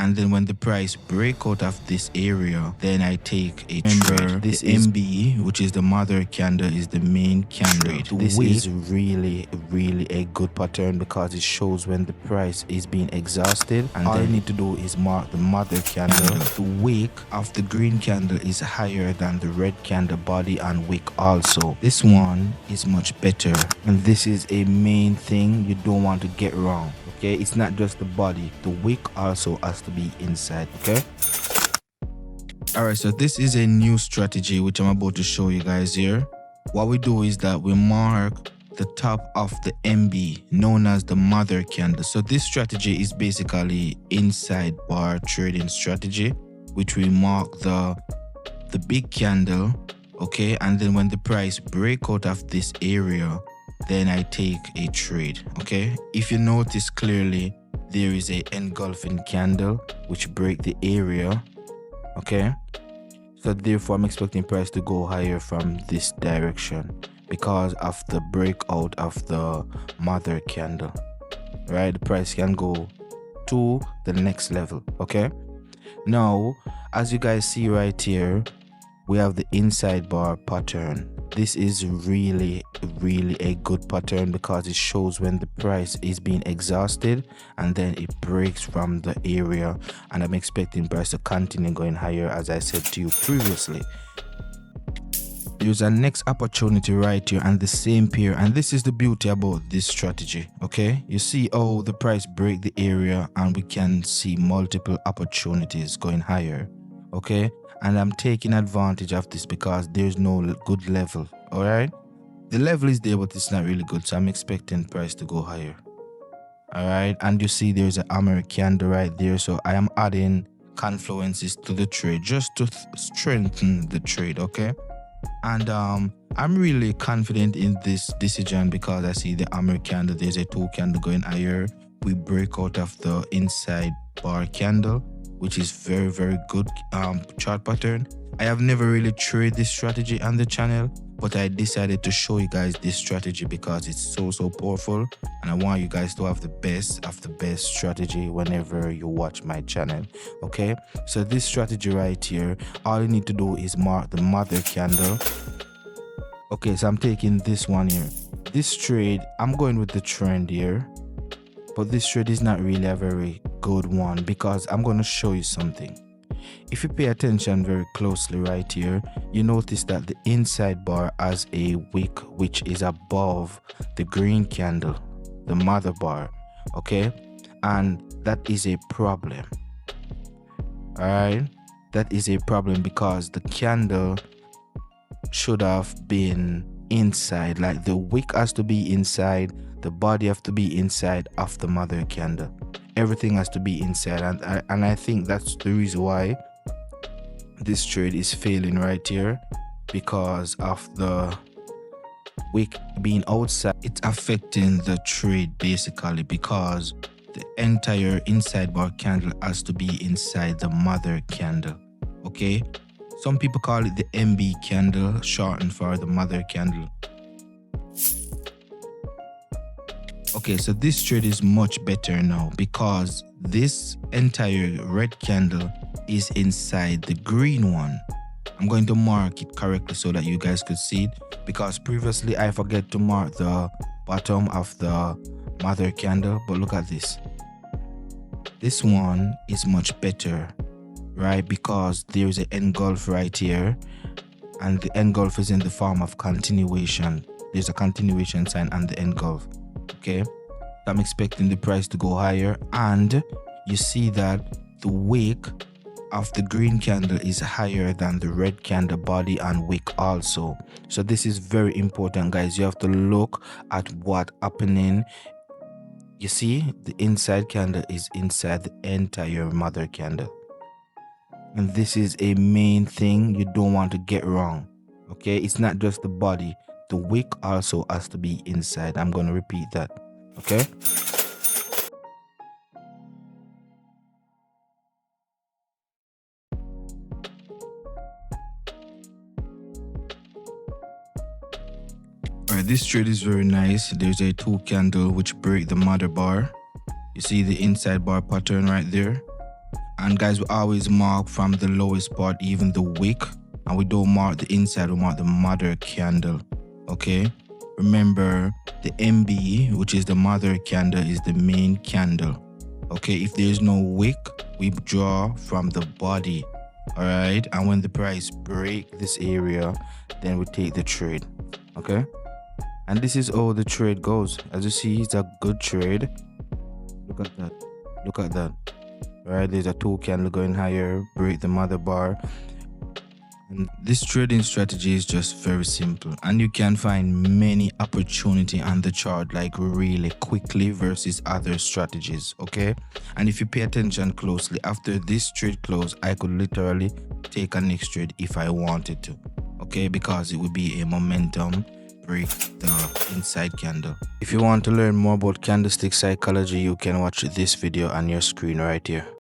and then when the price break out of this area, then I take a trade. This MB, which is the mother candle, is the main candle. This is really a good pattern because it shows when the price is being exhausted, and all you need to do is mark the mother candle. The wick of the green candle is higher than the red candle body and wick also. This one is much better, and this is a main thing you don't want to get wrong. Okay, it's not just the body, the wick also has to be inside. Okay, alright, so this is a new strategy which I'm about to show you guys here. What we do is that we mark the top of the MB, known as the mother candle. So this strategy is basically inside bar trading strategy, which we mark the big candle, okay, and then when the price break out of this area, then I take a trade. Okay, if you notice clearly, there is a engulfing candle which break the area. Okay, so therefore I'm expecting price to go higher from this direction because of the breakout of the mother candle, right? The price can go to the next level. Okay, now as you guys see right here, we have the inside bar pattern. This is really a good pattern because it shows when the price is being exhausted and then it breaks from the area, and I'm expecting price to continue going higher as I said to you previously. There's a next opportunity right here and the same pair, and this is the beauty about this strategy. Okay, you see how the price break the area and we can see multiple opportunities going higher. Okay, and I'm taking advantage of this because there's no good level. All right, the level is there but it's not really good, so I'm expecting price to go higher. All right, and you see there's an hammer candle right there, so I am adding confluences to the trade just to strengthen the trade. Okay, and I'm really confident in this decision because I see the hammer candle, there's a 2 candle going higher. We break out of the inside bar candle, which is very good chart pattern. I have never really traded this strategy on the channel, but I decided to show you guys this strategy because it's so powerful, and I want you guys to have the best of the best strategy whenever you watch my channel. Okay, so this strategy right here, all you need to do is mark the mother candle. Okay, so I'm taking this one here. This trade, I'm going with the trend here, but this trade is not really a very good one because I'm going to show you something. If you pay attention very closely right here, you notice that the inside bar has a wick which is above the green candle, the mother bar. Okay, and that is a problem. All right, that is a problem because the candle should have been inside, like the wick has to be inside, the body have to be inside of the mother candle. Everything has to be inside, and I think that's the reason why this trade is failing right here, because of the wick being outside. It's affecting the trade basically because the entire inside bar candle has to be inside the mother candle. Okay, some people call it the MB candle, shortened for the mother candle. Okay, so this trade is much better now because this entire red candle is inside the green one. I'm going to mark it correctly so that you guys could see it, because previously I forget to mark the bottom of the mother candle, but look at this. This one is much better, right? Because there's an engulf right here, and the engulf is in the form of continuation. There's a continuation sign on the engulf. Okay, I'm expecting the price to go higher, and you see that the wick of the green candle is higher than the red candle body and wick also. So this is very important, guys. You have to look at what's happening. You see the inside candle is inside the entire mother candle, and this is a main thing you don't want to get wrong. Okay, it's not just the body, the wick also has to be inside. I'm going to repeat that. Okay, alright, this trade is very nice. There's a 2 candle which break the mother bar. You see the inside bar pattern right there, And guys, we always mark from the lowest part, even the wick, and we don't mark the inside, we mark the mother candle. Okay, remember the MB, which is the mother candle, is the main candle. Okay, if there's no wick, we draw from the body. All right, and when the price break this area, then we take the trade. Okay, and this is how the trade goes. As you see, it's a good trade. Look at that, look at that. All right, there's a 2 candle going higher, break the mother bar. And this trading strategy is just very simple, and you can find many opportunity on the chart, like really quickly versus other strategies. Okay, and if you pay attention closely, after this trade close, I could literally take a next trade if I wanted to. Okay, because it would be a momentum break the inside candle. If you want to learn more about candlestick psychology, you can watch this video on your screen right here.